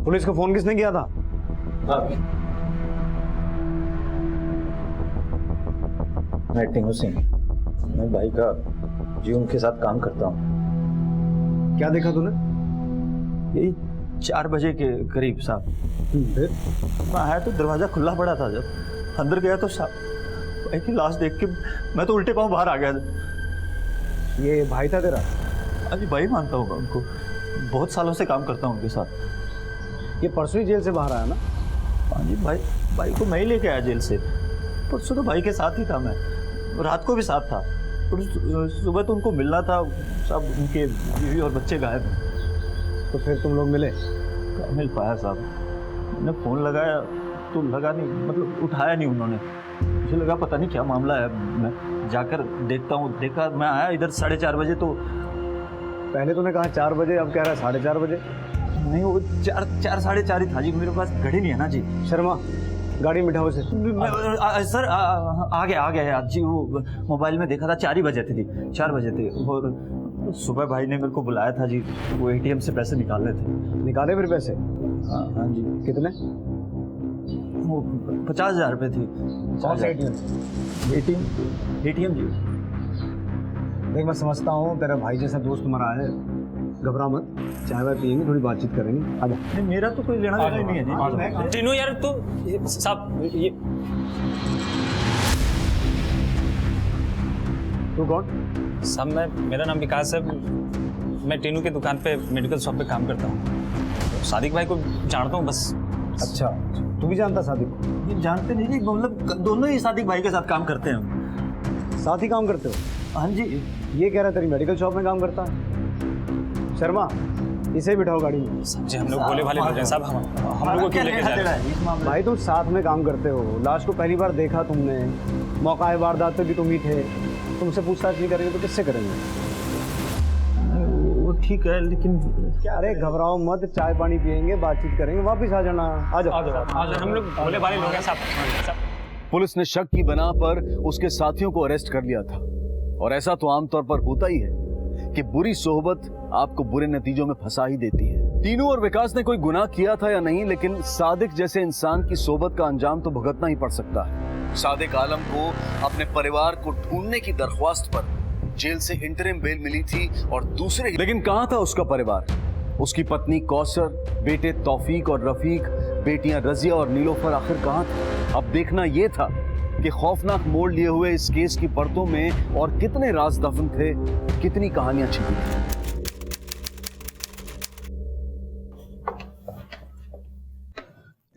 Police को phone किसने किया था? मैं टीनू सिंह, मैं भाई का जीवन के साथ काम करता हूँ। क्या देखा तूने? यही 4 बजे के करीब साहब। फिर मैं आया तो दरवाजा खुला पड़ा था। जब अंदर गया तो साहब भाई की लाश देख के मैं तो उल्टे पांव बाहर आ गया। ये भाई था तेरा? अभी भाई मानता हूँ मैं उनको, बहुत सालों से काम करता हूँ उनके साथ। ये परसों ही जेल से बाहर आया ना? हाँ जी, भाई को मैं ही लेके आया जेल से। परसों तो भाई के साथ ही था मैं, रात को भी साथ था। और सुबह तो उनको मिलना था, सब उनके बीवी और बच्चे गायब हैं। तो फिर तुम लोग मिले? कहाँ मिल पाया साहब। मैंने फ़ोन लगाया तो लगा नहीं, मतलब उठाया नहीं उन्होंने। मुझे लगा पता नहीं क्या मामला है, मैं जाकर देखता हूँ। देखा, मैं आया इधर 4:30 बजे। तो पहले तूने कहा 4 बजे, अब कह रहा है 4:30 बजे। नहीं, वो 4 साढ़े 4 ही था जी। मेरे पास घड़ी नहीं है ना जी। शर्मा, गाड़ी में बिठाओ इसे। सर आ गया आज जी। वो मोबाइल में देखा था 4 ही बजे थे जी, 4 बजे थे। और सुबह भाई ने मेरे को बुलाया था जी, वो एटीएम से पैसे निकालने थे। निकाले फिर पैसे? हाँ जी। कितने? वो 50,000 रुपये थी। कौन से एटीएम जी। देख, मैं समझता हूँ तेरा भाई जैसा दोस्त तुम्हारा है, घबरा मत। चाय वाय पियेंगे, थोड़ी बातचीत करेंगे। आजा। नहीं, मेरा तो कोई लेना देना ही नहीं है जी। टीनू यार तू साहब, ये तू कौन? साहब मेरा नाम विकास है। मैं टीनू की दुकान पे मेडिकल शॉप पे काम करता हूँ। सादिक भाई को जानता हूँ बस। अच्छा, तू भी जानता सादिक को? ये जानते नहीं जी, मतलब दोनों ही सादिक भाई के साथ काम करते हैं हम। साथ ही काम करते हो? हाँ जी। ये कह रहा तेरी मेडिकल शॉप में काम करता है। शर्मा, इसे बिठाओ गाड़ी में। जी, हम लोग भोले भाले लोग हैं साहब, हम लोगों को क्यों लेके जा रहे हैं? भाई तुम साथ में काम करते हो, लाश को पहली बार देखा तुमने, मौका वारदात पे भी तुम ही थे। तुमसे पूछताछ नहीं करेंगे तो किससे करेंगे? वो ठीक है, लेकिन क्या? अरे घबराओ मत, चाय पानी पियेंगे, बातचीत करेंगे, वापस आ जाना। आ जाओ। हम लोग भोले भाले लोग हैं साहब। पुलिस ने शक की बना पर उसके साथियों को अरेस्ट कर लिया था। और ऐसा तो आमतौर पर होता ही है कि बुरी सोहबत आपको बुरे नतीजों में फंसा ही देती है। टीनू और विकास ने कोई गुनाह किया था या नहीं, लेकिन सादिक जैसे इंसान की सोहबत का अंजाम तो भुगतना ही पड़ सकता है। सादिक आलम को अपने परिवार को ढूंढने की दरख्वास्त पर जेल से इंटरिम बेल मिली थी और दूसरे, लेकिन कहां था उसका परिवार? उसकी पत्नी कौसर, बेटे तौफीक और रफीक, बेटियां रजिया और नीलोफर आखिर कहां थे? अब देखना यह था कि खौफनाक मोड़ लिए हुए इस केस की परतों में और कितने राज दफन थे, कितनी कहानियां छिपी थी।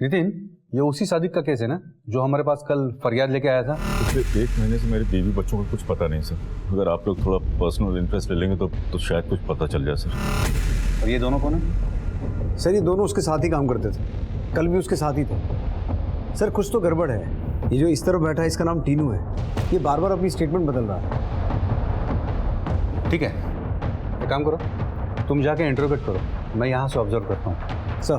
नितिन, ये उसी सादिक का केस है ना जो हमारे पास कल फरियाद लेके आया था? पिछले 1 महीने से मेरे बीवी बच्चों को कुछ पता नहीं सर। अगर आप लोग थोड़ा पर्सनल इंटरेस्ट ले लेंगे तो शायद कुछ पता चल जाए सर। और ये दोनों कौन है? सर, ये दोनों उसके साथ ही काम करते थे, कल भी उसके साथ ही थे। सर, कुछ तो गड़बड़ है। ये जो इस तरफ बैठा है, इसका नाम टीनू है। ये बार बार अपनी स्टेटमेंट बदल रहा है। ठीक है, एक काम करो, तुम जाके इंटरोगेट करो, मैं यहाँ से ऑब्जर्व करता हूँ। सर,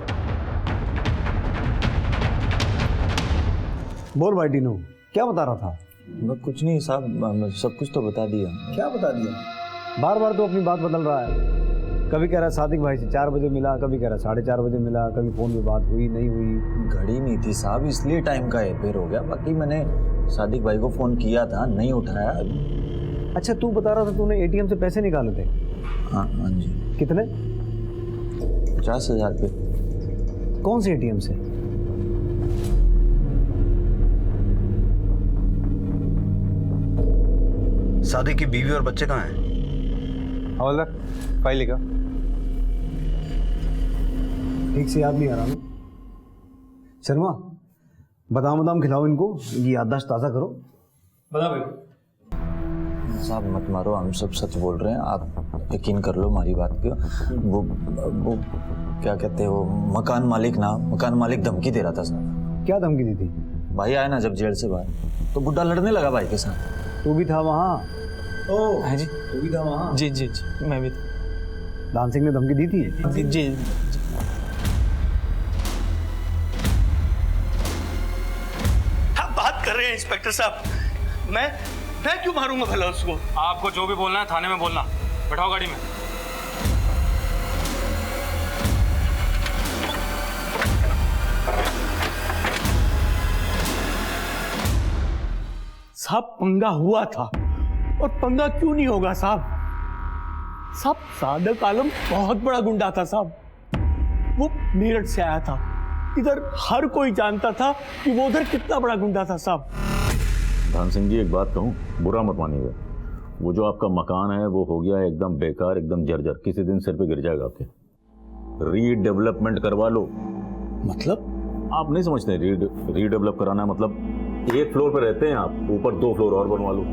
बोल भाई टीनू, क्या बता रहा था? मैं कुछ नहीं साहब, सब कुछ तो बता दिया। क्या बता दिया? बार बार तो अपनी बात बदल रहा है। कभी कह रहा है सादिक भाई से 4 बजे मिला, कभी कह रहा है 4:30 बजे मिला, कभी फोन पे बात हुई नहीं हुई। घड़ी नहीं थी साहब, इसलिए टाइम का हेरफेर हो गया। बाकी मैंने सादिक भाई को फोन किया था, नहीं उठाया। अच्छा, तू बता रहा था तूने एटीएम से पैसे निकाले थे? हाँ जी। कितने? 50,000 रुपये। कौन से एटीएम से? सादिक की बीवी और बच्चे कहाँ हैं? हवलदार, फाइल लिखा। ठीक से याद नहीं आ रहा ना। शर्मा, बादाम खिलाओ इनको, ये याददाश्त ताज़ा करो। बता भाई। साहब मत मारो, हम सब सच बोल रहे हैं, आप यकीन कर लो हमारी बात पे। वो क्या कहते हैं, वो मकान मालिक धमकी दे रहा था साहब। क्या धमकी दी थी? भाई आया ना जब जेल से बाहर, तो बुड्ढा लड़ने लगा भाई के साथ। तू भी था वहाँ? हाँ जी, तू भी था वहाँ? जी, मैं भी था। दान सिंह ने धमकी दी थी? जी। आप बात कर रहे हैं इंस्पेक्टर साहब? मैं क्यों मारूंगा भला उसको? आपको जो भी बोलना है थाने में बोलना। बैठाओ गाड़ी में। साहब पंगा हुआ था, और पंगा क्यों नहीं होगा साहब? साहब सादक आलम बहुत बड़ा गुंडा था साहब। वो मेरठ से आया था, इधर हर कोई जानता था कि वो उधर कितना बड़ा गुंडा था साहब। धान सिंह जी एक बात कहूँ, बुरा मत मानिएगा, वो जो आपका मकान है वो हो गया है एकदम बेकार, एकदम जर्जर, किसी दिन सिर पे गिर जाएगा आपके। रीडेवलपमेंट करवा लो। मतलब? आप नहीं समझते? रीडेवलप कराना मतलब एक फ्लोर पे रहते हैं आप, ऊपर 2 फ्लोर और बनवा लो।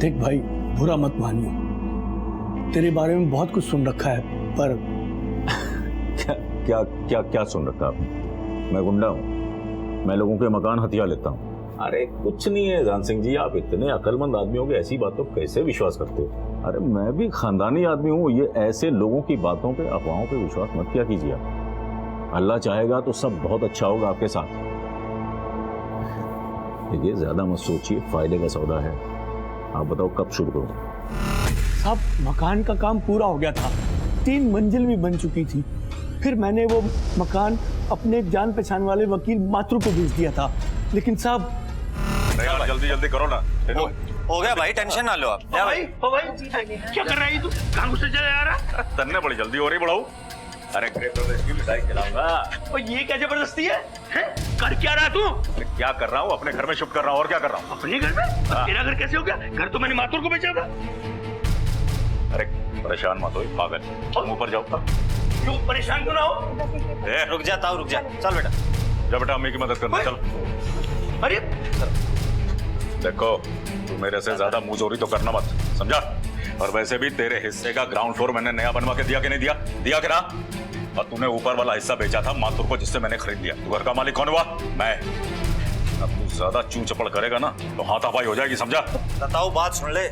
देख भाई, बुरा मत मानियो, तेरे बारे में बहुत कुछ सुन रखा है, पर क्या क्या क्या क्या सुन रखा आपने? मैं गुंडा हूँ? मैं लोगों के मकान हथिया लेता हूँ? अरे कुछ नहीं है धान सिंह जी, आप इतने अक्लमंद आदमी हो, ऐसी बातों पर कैसे विश्वास करते हो? अरे मैं भी खानदानी आदमी हूँ, ये ऐसे लोगों की बातों पे, अफवाहों पे विश्वास मत किया कीजिए आप। अल्लाह चाहेगा तो सब बहुत अच्छा होगा आपके साथ। देखिए ज्यादा मत सोचिए, फायदे का सौदा है। आप बताओ कब शुरू करूँ? साहब मकान का काम पूरा हो गया था, 3 मंजिल भी बन चुकी थी। फिर मैंने वो मकान अपने जान पहचान वाले वकील मातृ को भेज दिया था, लेकिन साहब जल्दी जल्दी करो ना। हो गया भाई, टेंशन ना लो आप। भाई क्या कर रहा है तू? कहाँ घुसे चला जा रहा? तन्ने बड़ी जल्दी हो रही बढ़ाऊ। अरे की मिठाई खिलाऊंगा। और ये क्या जबरदस्ती है? कर क्या रहा तू? क्या कर रहा हूँ? अपने घर में शिफ्ट कर रहा हूँ, और क्या कर रहा हूँ? अपने घर में? तेरा घर कैसे हो गया? घर तो मैंने मातूर को बेचा था। अरे परेशान मत हो पागल, तुम ऊपर जाओ। क्यों परेशान क्यों ना हो? रुक जा ताऊ, रुक जा। चल बेटा, जा बेटा, अम्मी की मदद करना चल। अरे देखो तू मेरे से ज्यादा मुंहजोरी तो करना मत, समझा? और वैसे भी तेरे हिस्से का ग्राउंड फ्लोर मैंने नया बनवा के दिया कि नहीं दिया? दिया कि ना? और तूने ऊपर वाला हिस्सा बेचा था माथुर को, जिससे मैंने खरीद लिया। तू घर का मालिक कौन हुआ? मैं। अब तू ज्यादा चूं चपड़ करेगा ना तो हाथापाई हो जाएगी, समझा? ताऊ बात सुन ले,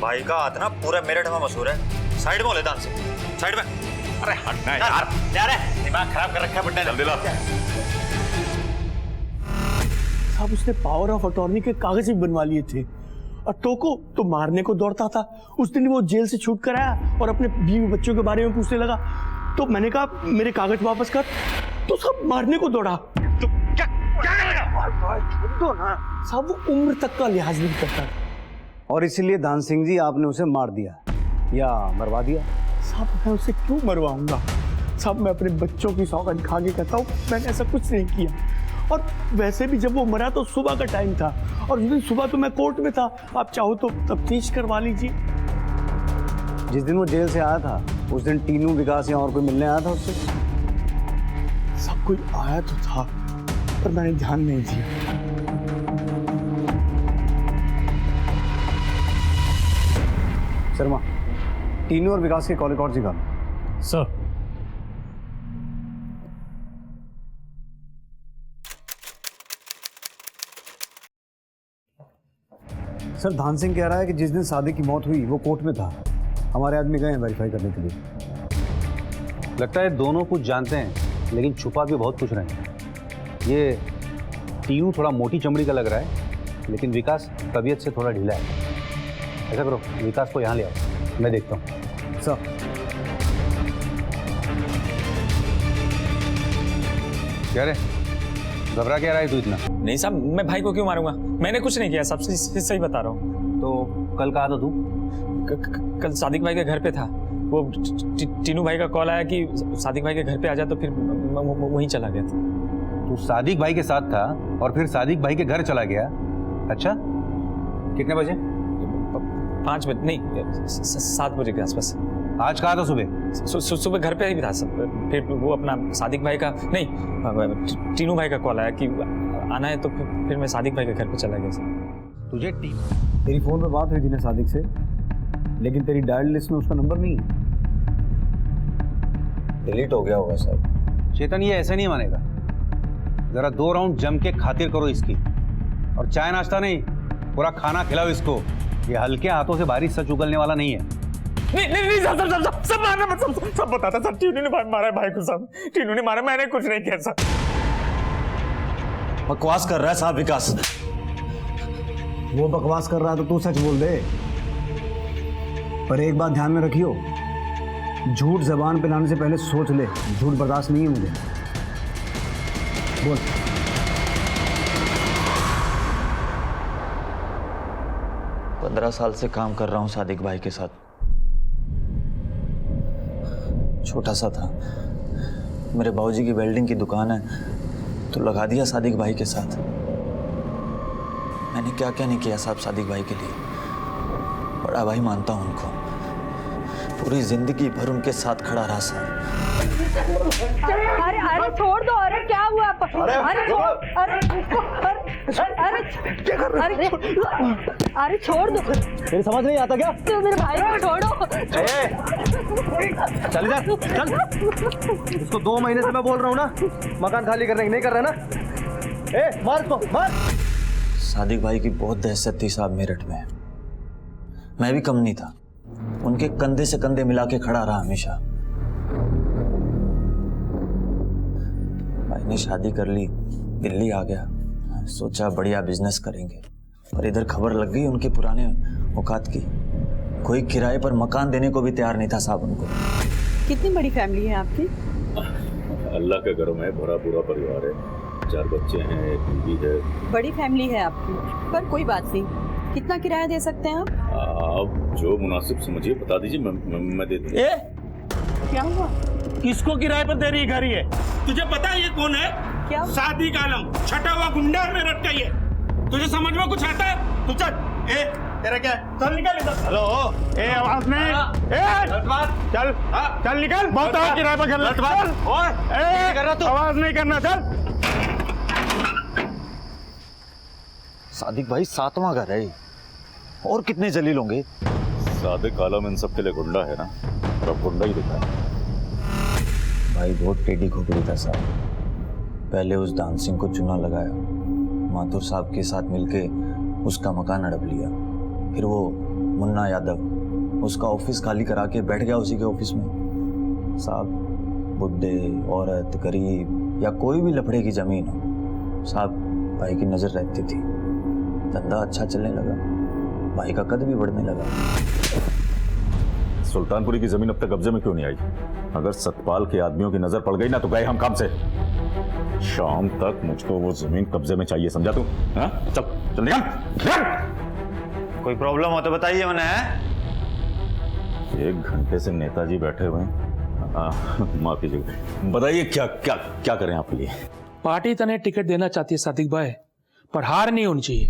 भाई का हाथ ना पूरे मेरठ में मशहूर है। साइड में हो ले दान से, साइड में। अरे हटना यार, दिमाग खराब कर रखा है बट्टा। जल्दी ला। साहब उसने पावर ऑफ अटॉर्नी के कागज भी बनवा लिए थे, और टोको तो मारने को दौड़ता था। उस दिन वो जेल से छूट कर आया और अपने बीवी बच्चों के बारे में पूछने लगा, तो मैंने कहा मेरे कागज वापस कर, तो सब मारने को दौड़ा। तो क्या करेगा? तो ना साहब वो उम्र तक का लिहाज नहीं करता, और इसीलिए धान सिंह जी आपने उसे मार दिया या मरवा दिया? साहब मैं उसे क्यों मरवाऊंगा? साहब मैं अपने बच्चों की सौगंध खा के कहता हूँ मैंने ऐसा कुछ नहीं किया। और वैसे भी जब वो मरा तो सुबह का टाइम था, और उस दिन सुबह तो मैं कोर्ट में था। आप चाहो तो तफ्तीश करवा लीजिए। जिस दिन वो जेल से आया था उस दिन टीनू, विकास या और कोई मिलने आया था उससे? सब कोई आया तो था, पर मैंने ध्यान नहीं दिया। शर्मा, टीनू और विकास के कॉल रिकॉर्ड निकालो। सर सर धान सिंह कह रहा है कि जिस दिन सादिक की मौत हुई वो कोर्ट में था। हमारे आदमी गए हैं वेरीफाई करने के लिए। लगता है दोनों कुछ जानते हैं लेकिन छुपा भी बहुत कुछ रहे हैं। ये टीनू थोड़ा मोटी चमड़ी का लग रहा है, लेकिन विकास तबीयत से थोड़ा ढीला है। ऐसा करो, विकास को यहाँ ले आओ, मैं देखता हूँ। सर क्या रे, घबरा क्या रहा है तू इतना? नहीं साहब, मैं भाई को क्यों मारूंगा? मैंने कुछ नहीं किया, सबसे सही बता रहा हूँ। तो कल कहा था तू? कल सादिक भाई के घर पे था। वो टीनू भाई का कॉल आया कि सादिक भाई के घर पे आ जा, तो फिर वहीं चला गया था। तू सादिक भाई के साथ था और फिर सादिक भाई के घर चला गया? अच्छा, कितने बजे? 5 बजे नहीं, 7 बजे के आसपास। आज कहा था सुबह? सुबह घर पे ही भी था सब। फिर वो अपना सादिक भाई का नहीं, टीनू भाई का कॉल आया कि आना है, तो फिर मैं सादिक भाई के घर पे चला गया सर। तुझे तेरी फोन पे बात हुई थी ना सादिक से, लेकिन तेरी डायल लिस्ट में उसका नंबर नहीं है। डिलीट हो गया होगा सर। चेतन, ये ऐसे नहीं मानेगा। जरा 2 राउंड जम के खातिर करो इसकी, और चाय नाश्ता नहीं, पूरा खाना खिलाओ इसको। ये हल्के हाथों से बारिश सच उगलने वाला नहीं है। नहीं सब मारा मत, सब बताता सर। टीनू ने मारा है भाई को, सब टीनू ने मारा, मैंने कुछ नहीं किया सर। बकवास कर रहा है साहब विकास। वो बकवास कर रहा तो तू सच बोल दे। पर एक बात ध्यान में रखियो, झूठ जबान पे लाने से पहले सोच ले। झूठ बर्दाश्त नहीं है मुझे। बोल। 15 साल से काम कर रहा हूँ सादिक भाई के साथ। छोटा सा था, मेरे बाबूजी की वेल्डिंग की दुकान है तो लगा दिया सादिक भाई के साथ। मैंने क्या क्या नहीं किया साहब सादिक भाई के लिए। बड़ा भाई मानता हूँ उनको, पूरी जिंदगी भर उनके साथ खड़ा रहा साहब। अरे अरे छोड़ दो, अरे क्या हुआ? अरे अरे अरे छोड़ दो। तेरी समझ नहीं आता क्या? तो मेरे भाई को छोड़ो। चल इधर चल। इसको 2 महीने से मैं बोल रहा हूँ ना, मकान खाली करने की, नहीं कर रहा ना। मार इसको, मार। सादिक भाई की बहुत दहशत थी साहब मेरठ में। मैं भी कम नहीं था, उनके कंधे से कंधे मिला के खड़ा रहा हमेशा। भाई ने शादी कर ली, दिल्ली आ गया, सोचा बढ़िया बिजनेस करेंगे, पर इधर खबर लग गई उनके पुराने औकात की। कोई किराए पर मकान देने को भी तैयार नहीं था साहब उनको। कितनी बड़ी फैमिली है आपकी? अल्लाह के घरों में भरा पूरा परिवार है, 4 बच्चे हैं, एक बीवी है। बड़ी फैमिली है आपकी, पर कोई बात नहीं। कितना किराया दे सकते हैं आप? आप जो मुनासिब समझिए बता दीजिए, मैं दे दूंगा। क्या हुआ? किसको किराए पर दे रही घर ये? तुझे पता है ये कौन है? क्या? सादिक आलम, छठा हुआ गुंडा है मेरठ का ये। तुझे समझ में कुछ आता है? तू चल। तेरा क्या है? चल निकल इधर। हेलो, आवाज नहीं। चल चल निकल। बहुत है किराए पर घर। आवाज नहीं करना, चल। सादिक भाई 7वां घर है, और कितने जलील होंगे। सादिक आलम इन सब के लिए गुंडा है ना, और अब गुंडा ही दिखा है। भाई बहुत टेढ़ी खोपड़ी था साहब। पहले उस दान सिंह को चूना लगाया, माथुर साहब के साथ मिलके उसका मकान हड़प लिया। फिर वो मुन्ना यादव उसका ऑफिस खाली करा के बैठ गया उसी के ऑफिस में। साहब बुढ़े, औरत, गरीब या कोई भी लफड़े की जमीन हो, साहब भाई की नजर रहती थी। धंधा अच्छा चलने लगा, भाई का कद भी बढ़ने लगा। सुल्तानपुरी की जमीन अब तक कब्जे में क्यों नहीं आई? अगर सतपाल के आदमियों की नजर पड़ गई ना तो गए हम काम से। शाम तक मुझको वो जमीन कब्जे में चाहिए, समझा तू? हाँ? चल चल निकल। कोई प्रॉब्लम हो तो बताइए मैंने। 1 घंटे से नेताजी बैठे हुए हैं। माफ कीजिएगा, बताइए क्या क्या क्या करें आपके लिए? पार्टी तने टिकट देना चाहती है सादिक भाई, पर हार नहीं होनी चाहिए।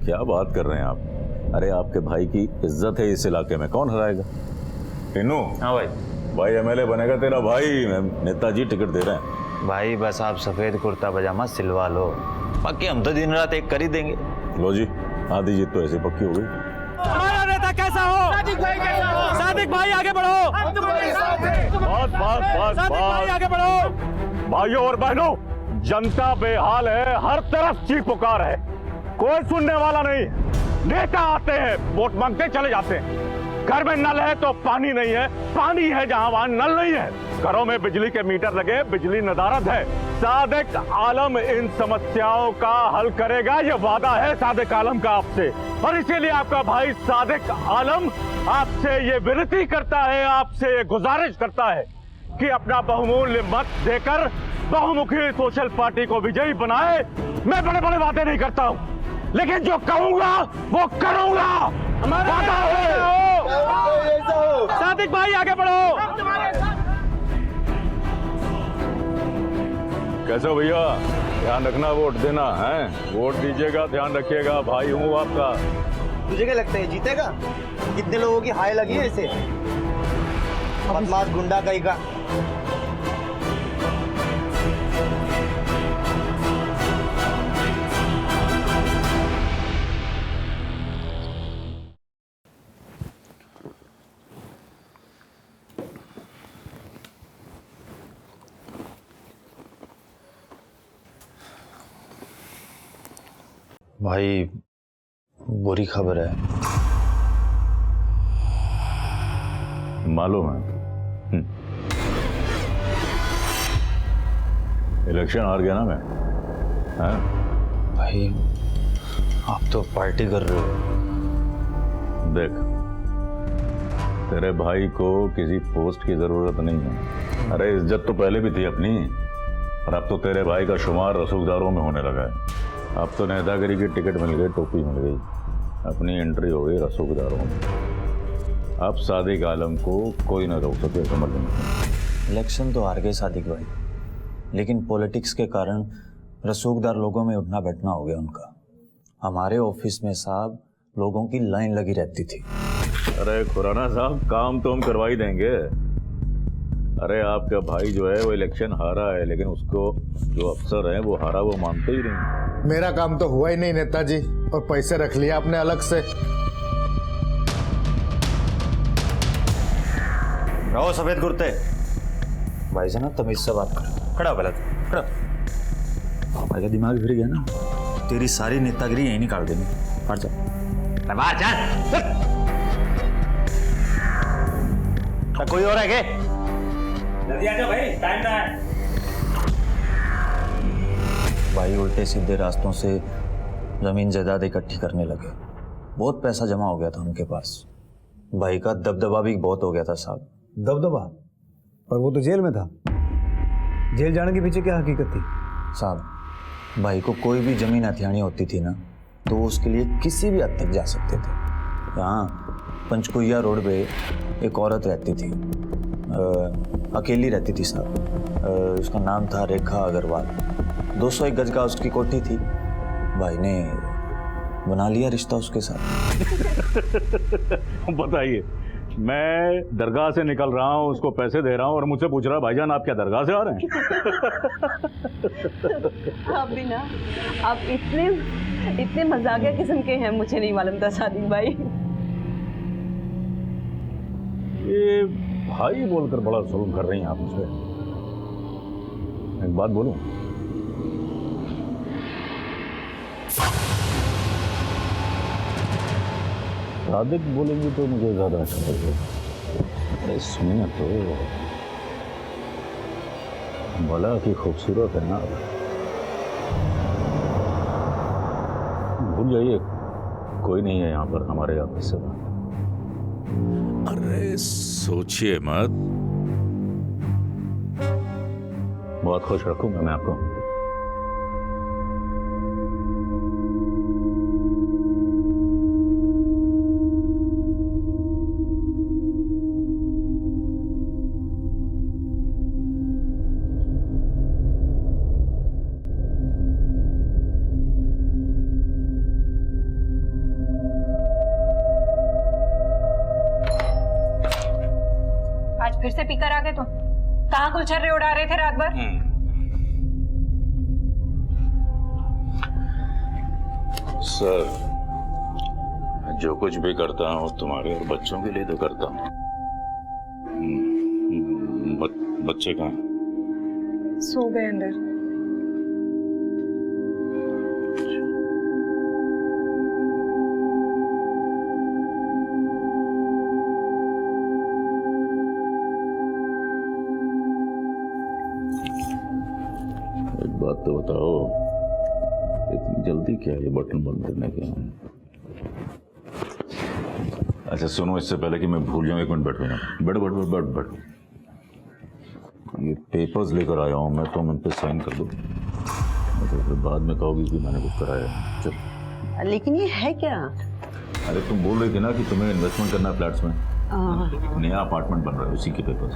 क्या बात कर रहे हैं आप? अरे आपके भाई की इज्जत है इस इलाके में, कौन हराएगा? टीनू। हाँ भाई। भाई एमएलए बनेगा तेरा भाई, नेताजी टिकट दे रहे हैं। भाई बस आप सफेद कुर्ता पजामा सिलवा लो, बाकी हम तो दिन रात एक कर ही देंगे। लो जी, आधी जीत तो ऐसे पक्की हो गई। हमारा नेता कैसा हो? सादिक भाई कैसा हो? सादिक भाई आगे बढ़ो। बस सादिक भाई आगे बढ़ो। भाइयों और बहनों, जनता बेहाल है, हर तरफ चीख पुकार है, कोई सुनने वाला नहीं। नेता आते हैं, वोट मांगते चले जाते हैं। घर में नल है तो पानी नहीं है, पानी है जहां वहां नल नहीं है। घरों में बिजली के मीटर लगे, बिजली नदारद है। सादिक आलम इन समस्याओं का हल करेगा, ये वादा है सादिक आलम का आपसे। और इसीलिए आपका भाई सादिक आलम आपसे ये विनती करता है, आपसे ये गुजारिश करता है कि अपना बहुमूल्य मत देकर बहुमुखी सोशल पार्टी को विजयी बनाए। मैं बड़े बड़े वादे नहीं करता हूं, लेकिन जो कहूंगा वो करूंगा। वादा है। सादिक भाई आगे बढ़ो। कैसे हो भैया? ध्यान रखना, वोट देना है। वोट दीजिएगा, ध्यान रखिएगा, भाई हूँ आपका। तुझे क्या लगता है जीतेगा? कितने लोगों की हाय लगी है इसे? बदमाश गुंडा कहीं का। भाई बुरी खबर है। मालूम है। इलेक्शन हार गया ना मैं। हाँ? भाई आप तो पार्टी कर रहे हो। देख, तेरे भाई को किसी पोस्ट की जरूरत नहीं है। अरे इज्जत तो पहले भी थी अपनी, और अब तो तेरे भाई का शुमार रसूखदारों में होने लगा है। अब तो नेतागिरी की टिकट मिल गई, टोपी मिल गई। अपनी एंट्री हो गई रसूखदारों में। अब सादिक आलम को कोई ना रोक सके, समझ लें। इलेक्शन तो हार गए सादिक भाई, लेकिन पॉलिटिक्स के कारण रसूखदार लोगों में उठना बैठना हो गया उनका। हमारे ऑफिस में साहब लोगों की लाइन लगी रहती थी। अरे खुराना साहब, काम तो हम करवा ही देंगे। अरे आपका भाई जो है वो इलेक्शन हारा है, लेकिन उसको जो अफसर है वो हारा वो मानते ही नहीं। मेरा काम तो हुआ ही नहीं नेताजी, और पैसे रख लिया आपने अलग से। रहो सफेद कुर्ते। भाई साहब तमीज से बात करो। खड़ा हो पहले, खड़ा। भाई का दिमाग फिर गया ना, तेरी सारी नेतागिरी यहीं निकाल देनी। हट जा, बाहर चल। कोई और है क्या? जल्दी आ जाओ भाई, टाइम ना है। भाई उल्टे सीधे रास्तों से जमीन जायदाद इकट्ठी करने लगे। बहुत पैसा जमा हो गया था उनके पास। भाई का दबदबा भी बहुत हो गया था साहब। दबदबा? पर वो तो जेल में था। जेल जाने के पीछे क्या हकीकत थी? साहब भाई को कोई भी जमीन हथियानी होती थी ना, तो उसके लिए किसी भी हद तक जा सकते थे। यहाँ पंचकुइया रोड पे एक औरत रहती थी, अकेली रहती थी साहब। उसका नाम था रेखा अग्रवाल। 201 गज का उसकी कोठी थी। भाई ने बना लिया रिश्ता उसके साथ। बताइए, मैं दरगाह से निकल रहा हूँ, उसको पैसे दे रहा हूँ और मुझसे पूछ रहा है भाईजान आप क्या दरगाह से आ रहे हैं? आप भी ना, आप इतने मजाकिया किस्म के हैं, मुझे नहीं मालूम था सादिक भाई। ये भाई बोलकर बड़ा जुल्म कर रही हैं आप मुझे। एक बात बोलूं, सादिक बोलेंगे तो मुझे ज्यादा अच्छा लगेगा। अरे सुनिए तो, भला की खूबसूरत है ना। भूल जाइए, कोई नहीं है यहाँ पर हमारे ऑफिस से। अरे सोचिए मत। बहुत खुश रखूंगा मैं आपको। फिर से पीकर आ गए तुम? कहाँ गुलछर्रे उड़ा रहे थे रात भर? सर, जो कुछ भी करता हूँ तुम्हारे और बच्चों के लिए तो करता हूँ। बच्चे कहाँ? सो गए अंदर। बात तो बताओ, इतनी जल्दी क्या है ये बटन बंद करने के? अच्छा सुनो, इससे पहले कि मैं भूल जाऊं, एक मिनट बैठ बैठ बैठ बैठ बैठ। ये पेपर्स लेकर आया हूं मैं, तुम इन पे साइन कर दो, तो फिर बाद में कहोगी कि मैंने कुछ कराया। चल। लेकिन ये है क्या? अरे तुम बोल रही थी ना कि तुम्हें इन्वेस्टमेंट करना है फ्लैट्स में। नया अपार्टमेंट बन रहा है, उसी के पेपर्स।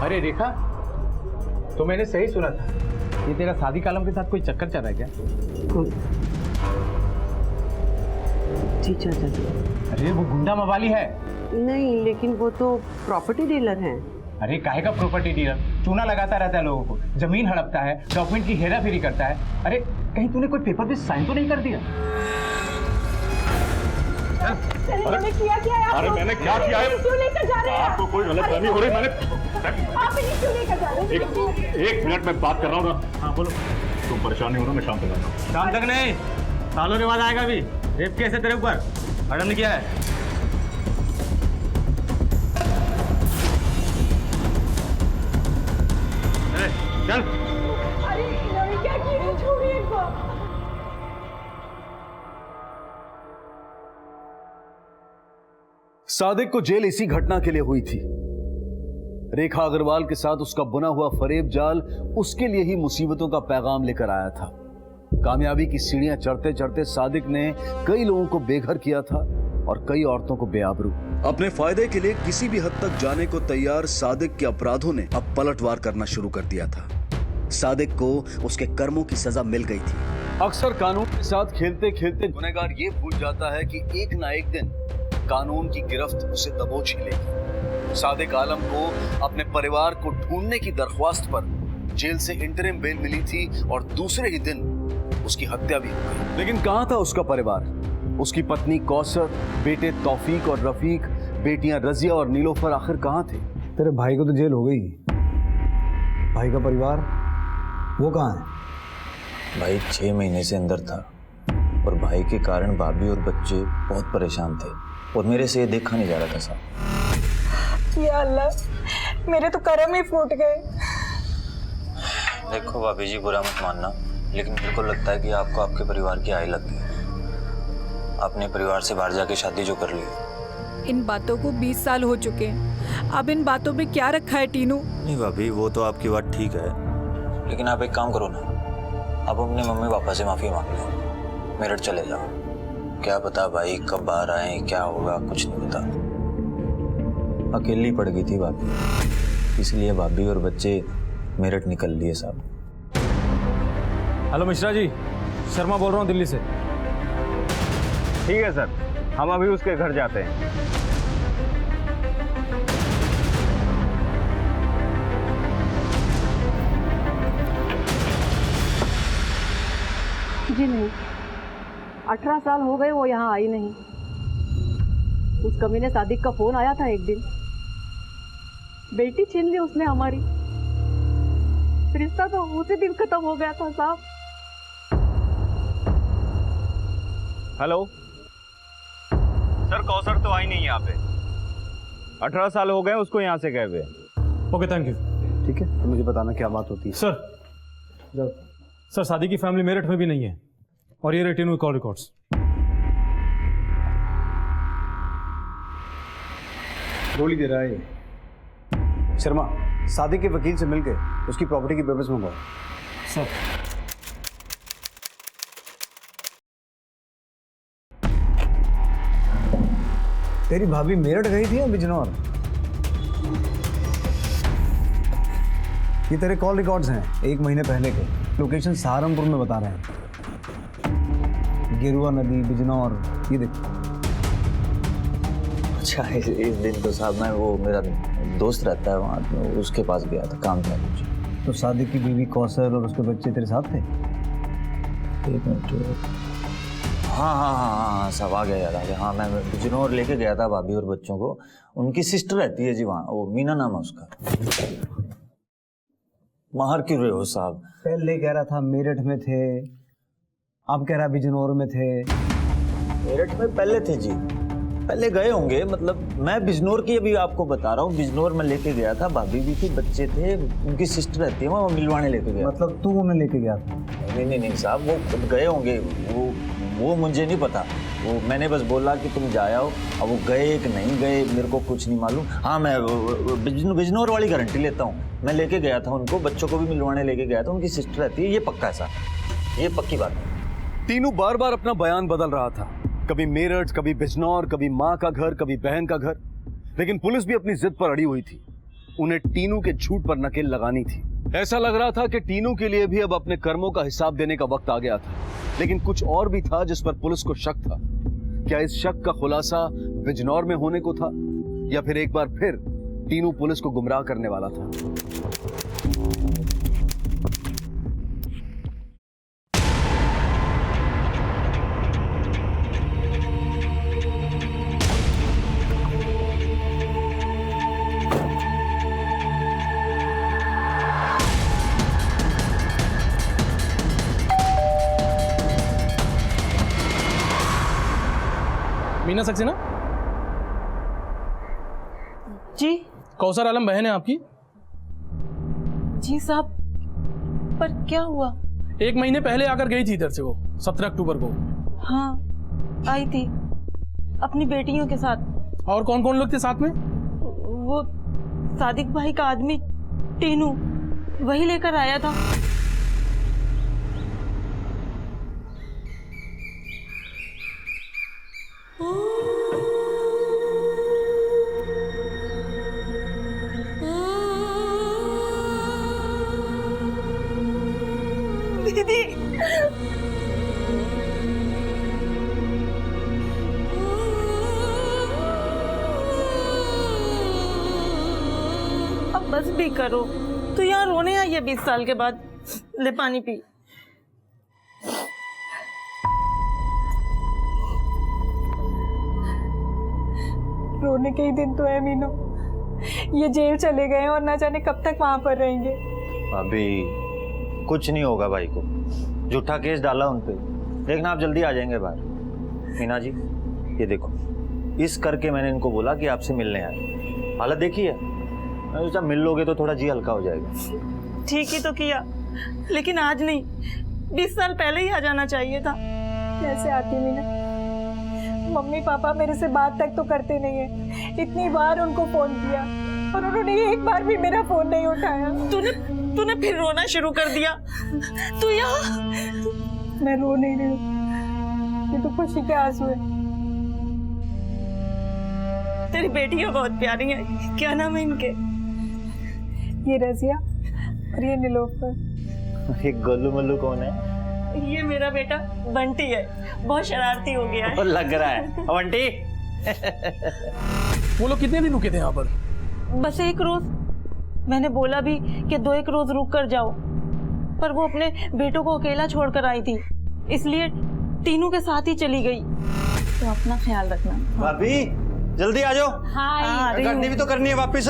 अरे रेखा, तो मैंने सही सुना था, ये तेरा सादिक आलम के साथ कोई चक्कर चल रहा है क्या? जी चाचा जी। अरे वो गुंडा मवाली है। नहीं, लेकिन वो तो प्रॉपर्टी डीलर हैं। अरे काहे का प्रॉपर्टी डीलर? चूना लगाता रहता है लोगों को, जमीन हड़पता है, डॉक्यूमेंट की हेराफेरी करता है। अरे कहीं तूने कोई पेपर पे साइन तो नहीं कर दिया? मैंने किया क्या है? अरे मैंने क्या किया है? क्यों लेकर जा रहे हैं? आपको कोई गलत फहमी हो रही? मैंने आप इन्हें क्यों लेकर जा रहे हैं? एक मिनट में बात कर रहा हूँ ना। हाँ बोलो। तुम परेशान नहीं हो ना, मैं शाम तक आता हूँ। शाम तक नहीं, सालों के बाद आएगा। अभी रेप केस है तेरे ऊपर, मैडम ने किया है। चल। अरे इन्होंने क्या किया? छोड़िए इनको। सादिक को जेल इसी घटना के लिए हुई थी। रेखा अग्रवाल के साथ उसका बुना हुआ फरेब जाल उसके लिए ही मुसीबतों का पैगाम लेकर आया था। कामयाबी की सीढ़ियां चढ़ते चढ़ते सादिक ने कई लोगों को बेघर किया था और कई औरतों को बेआबरू। अपने फायदे के लिए किसी भी हद तक जाने को तैयार सादिक के अपराधों ने अब पलटवार करना शुरू कर दिया था। सादिक को उसके कर्मों की सजा मिल गई थी। अक्सर कानून के साथ खेलते खेलते गुनहगार ये भूल जाता है कि एक ना एक दिन कानून की गिरफ्त उसे दबोच ही लेगी। सादिक आलम को अपने परिवार को ढूंढने की दरख्वास्त पर जेल से इंटरिम बेल मिली थी और दूसरे ही दिन उसकी हत्या भी हो गई। लेकिन कहां था उसका परिवार? उसकी पत्नी कौसर, बेटे तौफीक और रफीक, बेटियां रजिया और नीलोफर आखिर कहां थे? तेरे भाई को तो जेल हो गई, भाई का परिवार वो कहाँ है? भाई 6 महीने से अंदर था और भाई के कारण भाभी और बच्चे बहुत परेशान थे और मेरे से ये देखा नहीं जा रहा था साहब। या अल्लाह, मेरे तो कर्म ही फूट गए। देखो भाभी जी, बुरा मत मानना, लेकिन मेरे को लगता है कि आपको आपके परिवार की आय लग गई। अपने परिवार से बाहर जाके शादी जो कर ली। इन बातों को 20 साल हो चुके हैं। अब इन बातों में क्या रखा है टीनू? नहीं भाभी, वो तो आपकी बात ठीक है, लेकिन आप एक काम करो ना, आप अपने मम्मी पापा से माफ़ी मांग लो, मेरठ चले जाओ। क्या पता भाई कब बाहर आए, क्या होगा, कुछ नहीं पता। अकेली पड़ गई थी भाभी, इसलिए भाभी और बच्चे मेरठ निकल लिए साहब। हेलो मिश्रा जी, शर्मा बोल रहा हूँ दिल्ली से। ठीक है सर, हम अभी उसके घर जाते हैं। जी नहीं, 18 साल हो गए वो यहाँ आई नहीं। उस कमीने सादिक का फोन आया था एक दिन, बेटी छीन ली उसने हमारी। रिश्ता तो उसी दिन खत्म हो गया था साहब। हेलो सर, कौसर तो आई नहीं यहाँ पे। 18 साल हो गए उसको यहाँ से गए हुए। Okay, thank you. ठीक है, तो मुझे बताना क्या बात होती है। सर सादी की फैमिली मेरठ में भी नहीं है और ये रहे टीनू कॉल रिकॉर्ड्स। गोली दे रहा है ये। शर्मा, सादिक के वकील से मिलके उसकी प्रॉपर्टी की पेपर्स मंगवाओ। सर तेरी भाभी मेरठ गई थी या बिजनौर? ये तेरे कॉल रिकॉर्ड्स हैं 1 महीने पहले के। लोकेशन सहारनपुर में बता रहे हैं, गेरुआ नदी, बिजनौर, ये देख। अच्छा, इस दिन तो साहब मैं, वो मेरा दोस्त रहता है वहाँ, तो उसके पास गया था, काम था कुछ। तो सादिक की बीवी कौसर और उसके बच्चे तेरे साथ थे? 1 मिनट। हाँ सब आ गया, याद आ गया। हाँ, मैं बिजनौर लेके गया था भाभी और बच्चों को। उनकी सिस्टर रहती है जी वहाँ, वो मीना नाम है उसका। बाहर क्यों रहे हो साहब? पहले कह रहा था मेरठ में थे, अब कह रहा बिजनौर में थे। मेरठ में पहले थे जी, पहले गए होंगे। मतलब मैं बिजनौर की अभी आपको बता रहा हूँ। बिजनौर में लेके गया था, भाभी भी थी, बच्चे थे, उनकी सिस्टर रहती है वहाँ, मिलवाने लेके गया। मतलब तू उन्हें लेके गया था? नहीं साहब, वो खुद गए होंगे, वो मुझे नहीं पता। वो मैंने बस बोला कि तुम जाओ, अब वो गए कि नहीं गए मेरे को कुछ नहीं मालूम। हाँ, मैं बिजनौर वाली गारंटी लेता हूँ, मैं लेके गया था उनको, बच्चों को भी मिलवाने लेके गया था, उनकी सिस्टर रहती है, ये पक्का है साहब, ये पक्की बात है। तीनू बार बार अपना बयान बदल रहा था, कभी मेरठ, कभी बिजनौर, कभी माँ का घर, कभी बहन का घर। लेकिन पुलिस भी अपनी जिद पर अड़ी हुई थी, उन्हें टीनू के झूठ पर नकेल लगानी थी। ऐसा लग रहा था कि टीनू के लिए भी अब अपने कर्मों का हिसाब देने का वक्त आ गया था। लेकिन कुछ और भी था जिस पर पुलिस को शक था। क्या इस शक का खुलासा बिजनौर में होने को था, या फिर एक बार फिर टीनू पुलिस को गुमराह करने वाला था? मीना सक्सेना जी? कौसर आलम बहन है आपकी? जी साहब, पर क्या हुआ? 1 महीने पहले आकर गई थी इधर से वो, 17 अक्टूबर को। हाँ, आई थी अपनी बेटियों के साथ। और कौन कौन लोग थे साथ में? वो सादिक भाई का आदमी टीनू, वही लेकर आया था। दीदी, अब बस भी करो। तो यहाँ रोने आई है 20 साल के बाद। ले पानी पी। रोने के ही दिन तो है मीनू। ये जेल चले गए और ना जाने कब तक वहां पर रहेंगे। अभी कुछ नहीं होगा भाई को, झूठा केस डाला उन पे। देखना आप जल्दी आ जाएंगे बाहर। मीना जी ये देखो, इस करके मैंने इनको बोला कि आपसे मिलने आए। हालत देखिए, मैं सोचा मिल लोगे तो थोड़ा जी हल्का हो जाएगा। ठीक ही तो किया, लेकिन आज नहीं, 20 साल पहले ही आ जाना चाहिए था। कैसे आती मीना? मम्मी पापा मेरे से बात तक तो करते नहीं है। इतनी बार उनको फोन किया और उन्होंने एक बार भी मेरा फोन नहीं उठाया। तूने फिर रोना शुरू कर दिया। तू यहाँ? मैं रो नहीं रही हूँ, ये तो खुशी के आंसू है। तेरी बेटियां बहुत प्यारी हैं। क्या नाम है इनके? ये रजिया और ये निलोफर। ये गोलू मल्लू कौन है? ये मेरा बेटा बंटी है, बहुत शरारती हो गया है। लग रहा है बंटी। वो लोग कितने दिन रुके थे यहाँ पर? बस 1 रोज। मैंने बोला भी कि 2-1 रोज रुक कर जाओ, पर वो अपने बेटों को अकेला छोड़कर आई थी, इसलिए टीनू के साथ ही चली गई। तो अपना ख्याल रखना। भाभी जल्दी आ जाओ। हाँ, गाड़ी भी तो करनी है वापस।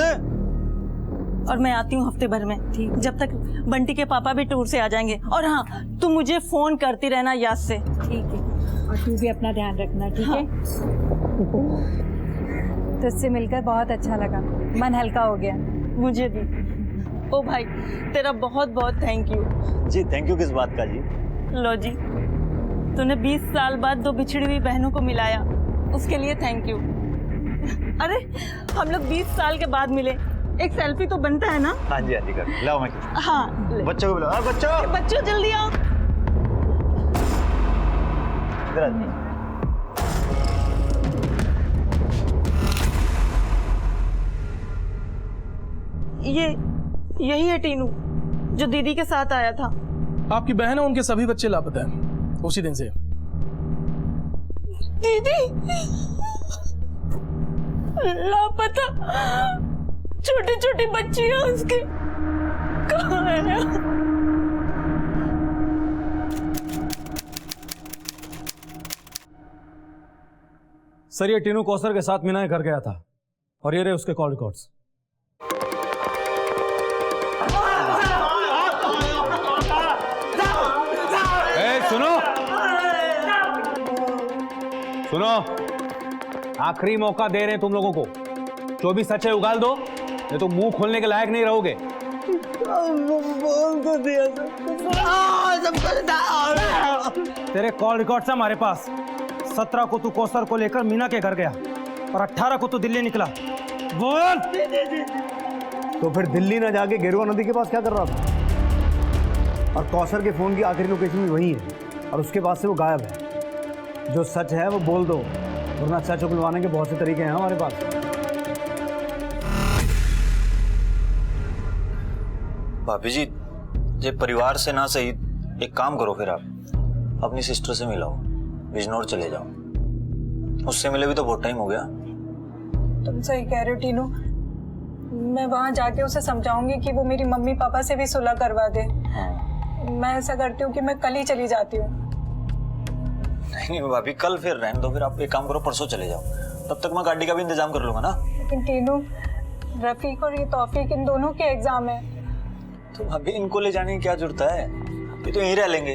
और मैं आती हूँ हफ्ते भर में, ठीक? जब तक बंटी के पापा भी टूर से आ जाएंगे। और हाँ, तू मुझे फोन करती रहना याद से। ठीक है, और तू भी अपना ध्यान रखना, ठीक है? तुझसे मिलकर बहुत अच्छा लगा, मन हल्का हो गया। मुझे भी। ओ भाई, तेरा बहुत बहुत थैंक यू। जी थैंक यू किस बात का जी? लो जी, तूने 20 साल बाद 2 बिछड़ी हुई बहनों को मिलाया, उसके लिए थैंक यू। अरे हम लोग 20 साल के बाद मिले, एक सेल्फी तो बनता है ना? हाँ जी कर लाओ। मैं हाँ, बच्चों को बुलाओ। बच्चों जल्दी आओ। यही है टीनू, जो दीदी के साथ आया था। आपकी बहन है, उनके सभी बच्चे लापता हैं उसी दिन से। दीदी लापता, छोटी छोटी बच्चियां उसके कहाँ है? सर ये टीनू कौसर के साथ मीना के घर गया था और ये रहे उसके कॉल रिकॉर्ड्स। सुनो, आखिरी मौका दे रहे हैं तुम लोगों को। जो भी सच है उगाल दो, नहीं तो मुंह खोलने के लायक नहीं रहोगे। बोल तो दिया तेरे कॉल रिकॉर्ड्स हैं हमारे पास। 17 को तू कौसर को लेकर मीना के घर गया और 18 को तू दिल्ली निकला। बोल। तो फिर दिल्ली ना जाके गेरुआ नदी के पास क्या कर रहा था? और कौसर के फोन की आखिरी लोकेशन भी वही है और उसके बाद से वो गायब है। जो सच है वो बोल दो, वरना सच उगलवाने के बहुत से तरीके हैं हमारे पास। भाभी जी, ये परिवार से ना सही, एक काम करो फिर आप अपनी सिस्टर से मिलाओ, बिजनौर चले जाओ। उससे मिले भी तो बहुत टाइम हो गया। तुम सही कह रहे हो टीनू, मैं वहां जाके उसे समझाऊंगी कि वो मेरी मम्मी पापा से भी सुलह करवा दे। हाँ। मैं ऐसा करती हूँ कि मैं कल ही चली जाती हूँ। नहीं भाभी, कल फिर रहने दो। फिर आप एक काम करो, परसों चले जाओ, तब तक मैं गाड़ी का भी इंतजाम कर लूंगा ना। लेकिन टीनू, रफीक और ये तौफीक, इन दोनों के एग्जाम है। तो भाभी इनको ले जाने की क्या जरूरत है? अभी तो यहीं रह लेंगे।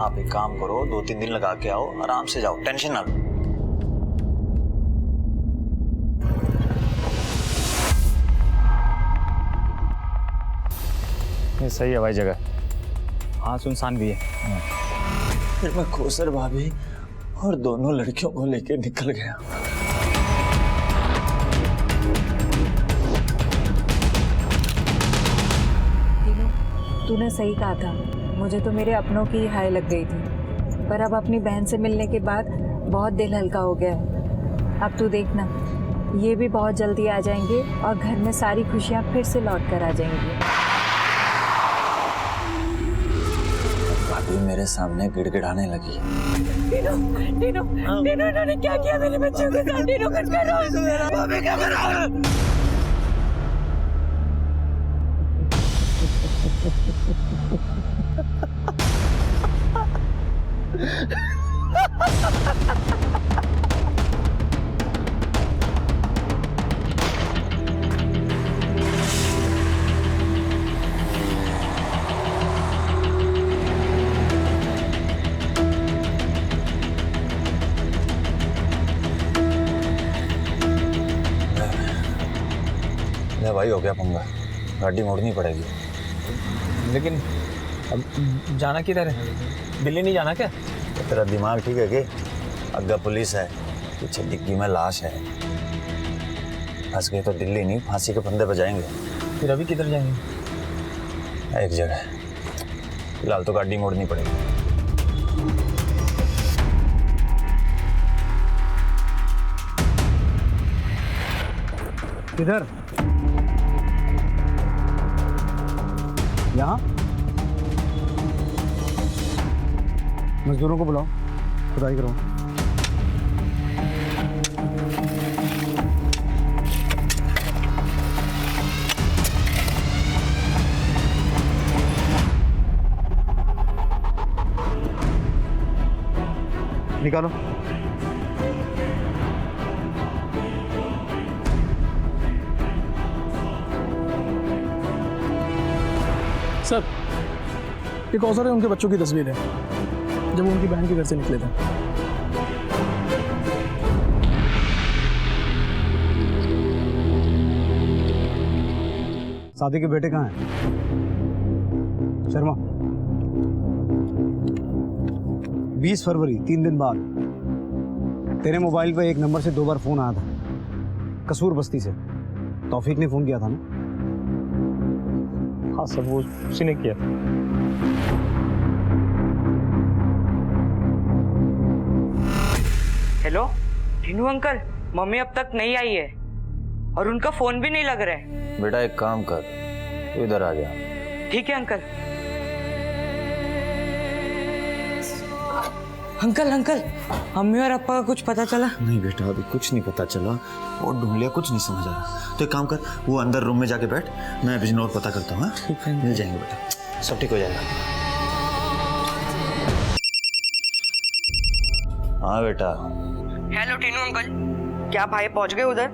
आप एक काम करो, 2-3 दिन लगा के आओ, आराम से जाओ, टेंशन ना लो। ये सही है भाई जगह। हाँ, सुनसान भी है। फिर मैं कौसर भाभी और दोनों लड़कियों को लेके निकल गया। तूने सही कहा था, मुझे तो मेरे अपनों की ही हाय लग गई थी, पर अब अपनी बहन से मिलने के बाद बहुत दिल हल्का हो गया है। अब तू देखना, ये भी बहुत जल्दी आ जाएंगे और घर में सारी खुशियाँ फिर से लौट कर आ जाएंगी। भाभी मेरे सामने गिड़गिड़ाने लगी। टीनू, टीनू, टीनू, इन्होंने क्या किया मेरे बच्चों के साथ? टीनू कुछ करो। भाभी क्या कर रहा है? भाई हो गया पंगा, गाड़ी मोड़नी पड़ेगी। लेकिन अब जाना किधर है? दिल्ली नहीं जाना क्या? तेरा दिमाग ठीक है कि अग्गा पुलिस है, पीछे डिग्गी में लाश है। फंस गए तो दिल्ली नहीं, फांसी के फंदे पे जाएंगे। फिर अभी किधर जाएंगे? एक जगह, फिलहाल तो गाड़ी मोड़नी पड़ेगी। किधर? यहाँ? मजदूरों को बुलाओ, खुदाई करो। निकालो। सर, ये कौसर है, उनके बच्चों की तस्वीर है जब वो उनकी बहन के घर से निकले थे। शादी के बेटे कहाँ हैं? शर्मा, 20 फरवरी 3 दिन बाद तेरे मोबाइल पे एक नंबर से 2 बार फोन आया था, कसूर बस्ती से। तौफीक ने फोन किया था ना? हाँ सर, वो उसी ने किया। हेलो टीनू अंकल, मम्मी अब तक नहीं आई है और उनका फोन भी नहीं लग रहा है। बेटा एक काम कर, इधर आ जा। ठीक है अंकल। अंकल अंकल, मम्मी और पापा का कुछ पता चला? नहीं बेटा, अभी कुछ नहीं पता चला। वो ढूंढ लिया, कुछ नहीं समझ आ रहा। तो एक काम कर, वो अंदर रूम में जाके बैठ, मैं बिजनौर पता करता हूँ। ठीक है, मिल जाएंगे बेटा, सब ठीक हो जाएगा। हाँ बेटा। हेलो टीनू अंकल, क्या भाई पहुंच गए उधर?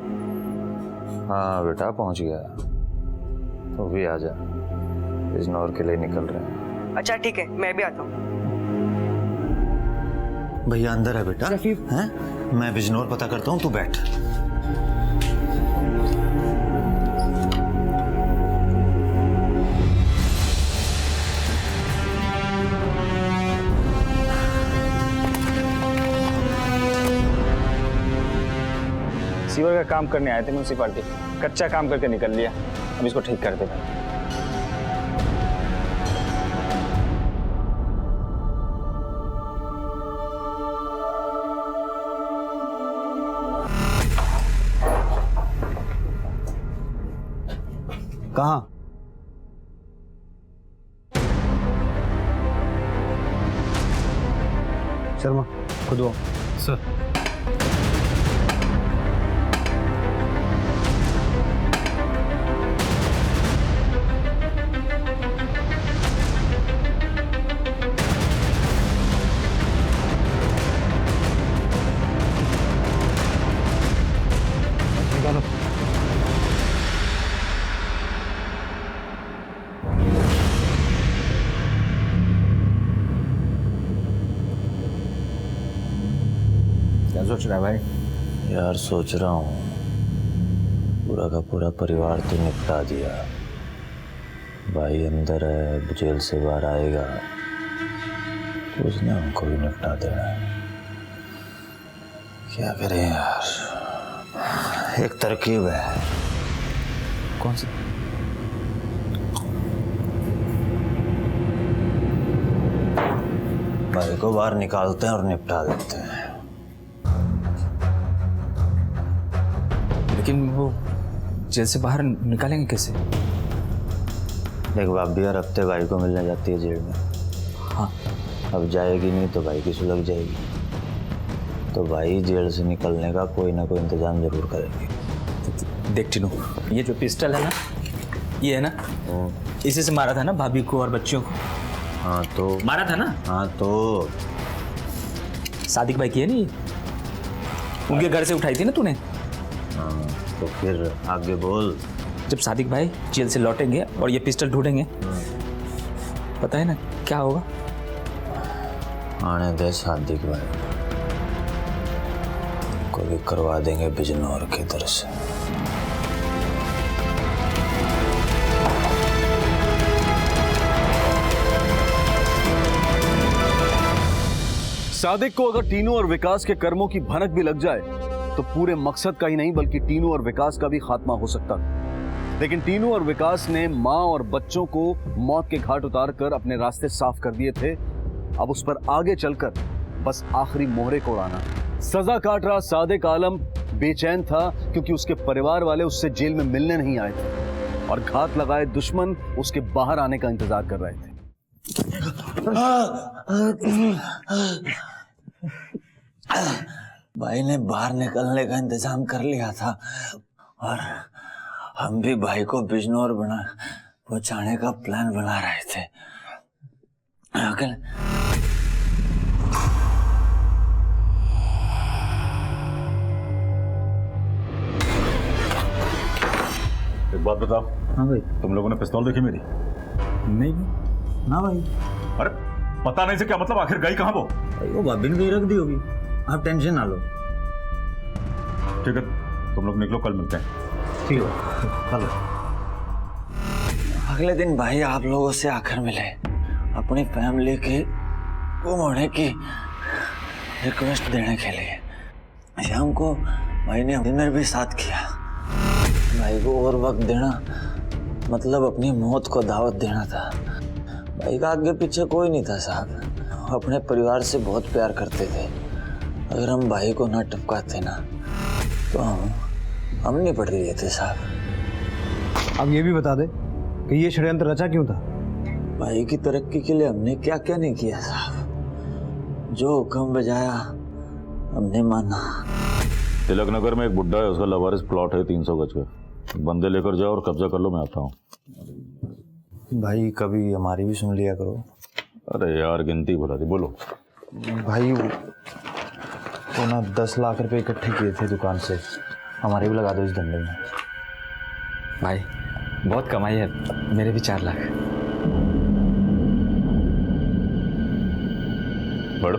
हाँ बेटा पहुंच गया, तो भी आ जा, बिजनौर के लिए निकल रहे हैं। अच्छा ठीक है, मैं भी आता हूँ। भैया अंदर है बेटा, हैं? मैं बिजनौर पता करता हूँ, तू बैठ। सीवर का काम करने आए थे म्यूनसिपालिटी, कच्चा काम करके निकल लिया, अब इसको ठीक कर देना। कहाँ? शर्मा, खुद आओ। सर। क्या सोच रहा है भाई? यार सोच रहा हूँ, पूरा का पूरा परिवार तो निपटा दिया, भाई अंदर है, अब जेल से बाहर आएगा तो उसने हमको भी निपटा देना है। क्या करें यार, एक तरकीब है। कौन सी? भाई को बाहर निकालते हैं और निपटा देते हैं। लेकिन वो जेल से बाहर निकालेंगे कैसे? देख भाभी हर हफ्ते भाई को मिलने जाती है जेल में। हाँ। अब जाएगी नहीं तो भाई की सुलग जाएगी, तो भाई जेल से निकलने का कोई ना कोई इंतजाम जरूर करेंगे। देख टीनू, ये जो पिस्टल है ना, ये है ना, इसी से मारा था ना भाभी को और बच्चियों को। हाँ तो मारा था ना। हाँ तो सादिक भाई की है नहीं, उनके घर से उठाई थी ना तूने। हाँ तो फिर आगे बोल। जब सादिक भाई जेल से लौटेंगे और ये पिस्टल ढूंढेंगे, पता है ना क्या होगा? आने दे सादिक भाई को भी करवा देंगे बिजनौर के दर से। सादिक को अगर टीनू और विकास के कर्मों की भनक भी लग जाए तो पूरे मकसद का ही नहीं बल्कि टीनू और विकास का भी खात्मा हो सकता था। लेकिन टीनू और विकास ने मां और बच्चों को मौत के घाट उतारकर अपने रास्ते साफ कर दिए थे। अब उस पर आगे चलकर बस आखिरी मोहरे को उड़ाना। सजा काट रहा सादिक आलम बेचैन था क्योंकि उसके परिवार वाले उससे जेल में मिलने नहीं आए थे और घात लगाए दुश्मन उसके बाहर आने का इंतजार कर रहे थे। भाई ने बाहर निकलने का इंतजाम कर लिया था और हम भी भाई को बिजनौर पहुंचाने का प्लान बना रहे थे। एक बात बताओ। हाँ भाई। तुम लोगों ने पिस्तौल देखी मेरी? नहीं ना भाई। अरे पता नहीं से क्या मतलब, आखिर गई कहाँ वो? वो भाभी ने रख दी होगी, आप टेंशन ना लो। ठीक है, तुम लोग निकलो, कल मिलते हैं। ठीक है कल। अगले दिन भाई आप लोगों से आकर मिले, अपनी फैमिली के गुम होने की रिक्वेस्ट देने के लिए। शाम को भाई ने डिनर भी साथ किया। भाई को और वक्त देना मतलब अपनी मौत को दावत देना था। भाई का आगे पीछे कोई नहीं था साहब, अपने परिवार से बहुत प्यार करते थे। अगर हम भाई को ना टपकाते ना तो हम नहीं पढ़ रहे थे साहब। अब ये भी बता दे कि ये षड्यंत्र रचा क्यों था? भाई की तरक्की के लिए हमने क्या क्या नहीं किया साहब। जो हुक्म बजाया हमने माना। तिलक नगर में एक बुड्ढा है, उसका लवारिस प्लॉट है 300 गज का। बंदे लेकर जाओ और कब्जा कर लो, मैं आता हूँ। भाई कभी हमारी भी सुन लिया करो। अरे यार गिनती बुला दी, बोलो। भाई वो ना 10 लाख रुपए इकट्ठे किए थे दुकान से, हमारे भी लगा दो इस धंधे में। भाई बहुत कमाई है, मेरे भी 4 लाख। बढ़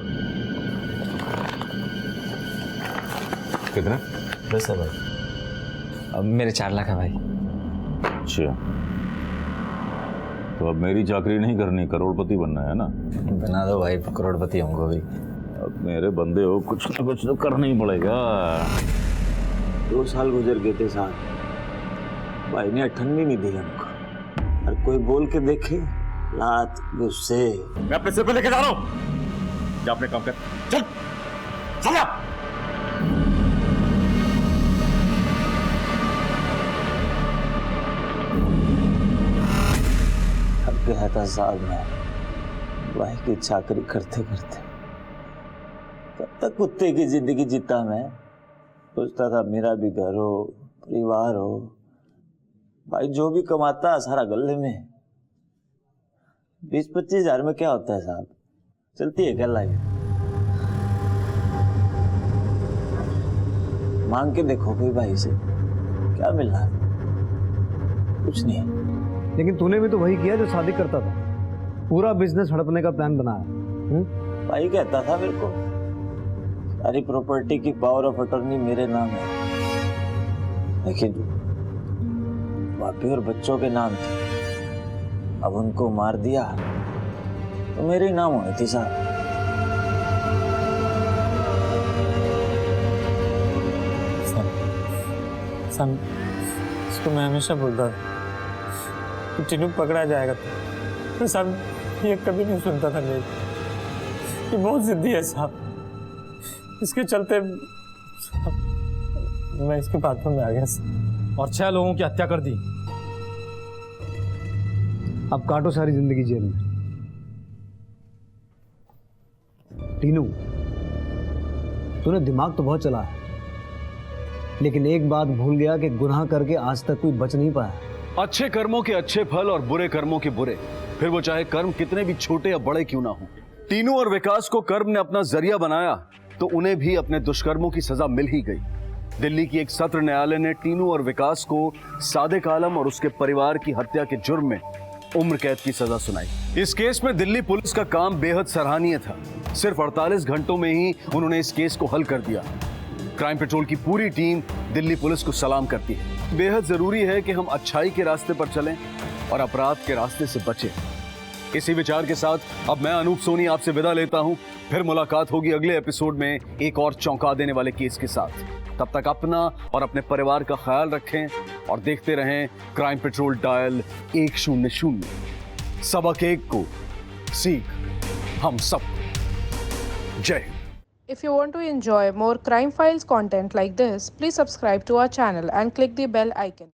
कितना? 10 है भाई। अब मेरे 4 लाख है भाई। अच्छा, तो अब मेरी चाकरी नहीं करनी, करोड़पति बनना है ना? बना दो भाई करोड़पति हमको भी। अब मेरे बंदे हो, कुछ ना कुछ तो करना ही पड़ेगा। 2 साल गुजर गए थे साथ, भाई ने अठन्नी नहीं दी हमको। और कोई बोल के देखे लात गुस्से। मैं अपने सिर पे लेके जा रहा हूँ, जा अपने काम कर। चल चल जा। थक गया था साहब मैं भाई की चाकरी करते करते। कब तक कुत्ते की जिंदगी जीता मैं। सोचता था मेरा भी घर हो, परिवार हो। भाई जो भी कमाता सारा गले में। 20-25 हजार में क्या होता है साहब, चलती है क्या लाइफ। मांग के देखो कोई भाई से, क्या मिल रहा है? कुछ नहीं। लेकिन तूने भी तो वही किया जो सादिक करता था, पूरा बिजनेस हड़पने का प्लान बनाया। भाई कहता था मेरे को सारी प्रॉपर्टी की पावर ऑफ अटॉर्नी मेरे नाम है, लेकिन भाभी और बच्चों के नाम थे। अब उनको मार दिया तो मेरे ही नाम होनी थी साहब। इसको मैं हमेशा बोलता था कि टीनू पकड़ा जाएगा, तो सब ये कभी नहीं सुनता था मेरी। ये बहुत जिद्दी है साहब, इसके चलते मैं इसके बातों में आ गया साहब। और 6 लोगों की हत्या कर दी। अब काटो सारी जिंदगी जेल में। टीनू, तूने दिमाग तो बहुत चला है, लेकिन एक बात भूल गया कि गुनाह करके आज तक कोई बच नहीं पाया। अच्छे कर्मों के अच्छे फल और बुरे कर्मों के बुरे, फिर वो चाहे कर्म कितने भी छोटे या बड़े क्यों ना हो। टीनू और विकास को कर्म ने अपना जरिया बनाया तो उन्हें भी अपने दुष्कर्मों की सजा मिल ही गई। दिल्ली की एक सत्र न्यायालय ने टीनू और विकास को सादिक आलम और उसके परिवार की हत्या के जुर्म में उम्र कैद की सजा सुनाई। इस केस में दिल्ली पुलिस का काम बेहद सराहनीय था। सिर्फ 48 घंटों में ही उन्होंने इस केस को हल कर दिया। क्राइम पेट्रोल की पूरी टीम दिल्ली पुलिस को सलाम करती है। बेहद जरूरी है कि हम अच्छाई के रास्ते पर चलें और अपराध के रास्ते से बचें। इसी विचार के साथ अब मैं अनूप सोनी आपसे विदा लेता हूं। फिर मुलाकात होगी अगले एपिसोड में एक और चौंका देने वाले केस के साथ। तब तक अपना और अपने परिवार का ख्याल रखें और देखते रहें क्राइम पेट्रोल डायल 100। सबक एक को सीख हम सब। जय Hind. If you want to enjoy more crime files content like this, please subscribe to our channel and click the bell icon.